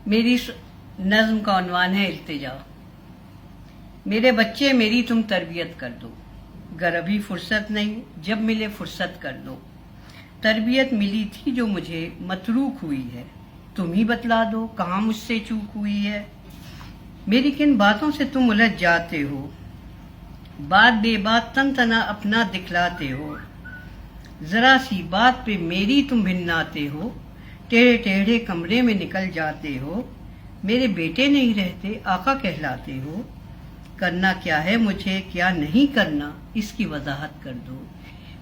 मेरी नज्म का उन्वान है इल्तिजा। मेरे बच्चे मेरी तुम तरबियत कर दो, गर अभी फुर्सत नहीं, जब मिले फुर्सत कर दो। तरबियत मिली थी जो मुझे मतरूक हुई है, तुम ही बतला दो कहाँ मुझसे चूक हुई है। मेरी किन बातों से तुम उलझ जाते हो, बात बेबात तन तना अपना दिखलाते हो। जरा सी बात पे मेरी तुम भिन्नाते हो, टेढ़े टेढ़े कमरे में निकल जाते हो। मेरे बेटे नहीं रहते आका कहलाते हो। करना क्या है मुझे क्या नहीं करना, इसकी वजाहत कर दो।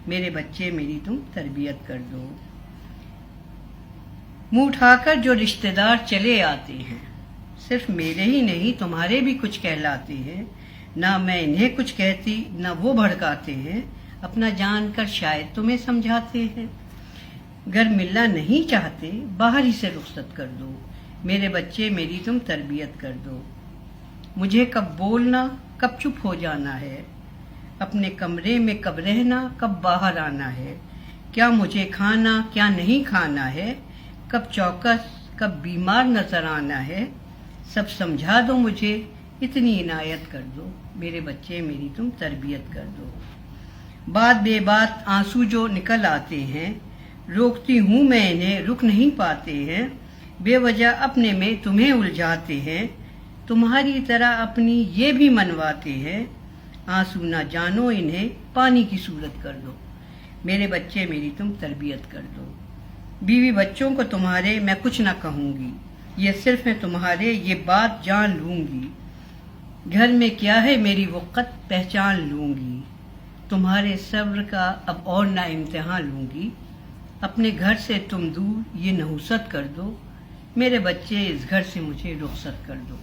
मेरे बच्चे मेरी तुम तरबियत कर दो। मुंह उठाकर जो रिश्तेदार चले आते हैं, सिर्फ मेरे ही नहीं तुम्हारे भी कुछ कहलाते हैं। ना मैं इन्हें कुछ कहती ना वो भड़काते हैं, अपना जानकर शायद तुम्हें समझाते हैं। घर मिलना नहीं चाहते बाहर ही से रुखसत कर दो। मेरे बच्चे मेरी तुम तरबियत कर दो। मुझे कब बोलना कब चुप हो जाना है, अपने कमरे में कब रहना कब बाहर आना है। क्या मुझे खाना क्या नहीं खाना है, कब चौकस कब बीमार नजर आना है। सब समझा दो मुझे, इतनी इनायत कर दो। मेरे बच्चे मेरी तुम तरबियत कर दो। बात बेबात आंसू जो निकल आते हैं, रोकती हूँ मैं इन्हें रुक नहीं पाते हैं। बेवजह अपने में तुम्हें उलझाते हैं, तुम्हारी तरह अपनी ये भी मनवाते हैं। आंसू ना जानो इन्हें पानी की सूरत कर दो। मेरे बच्चे मेरी तुम तरबियत कर दो। बीवी बच्चों को तुम्हारे मैं कुछ ना कहूँगी, ये सिर्फ मैं तुम्हारे ये बात जान लूँगी। घर में क्या है मेरी वक़्त पहचान लूँगी, तुम्हारे सब्र का अब और ना इम्तिहान लूँगी। अपने घर से तुम दूर ये नहुसत कर दो, मेरे बच्चे इस घर से मुझे रुखसत कर दो।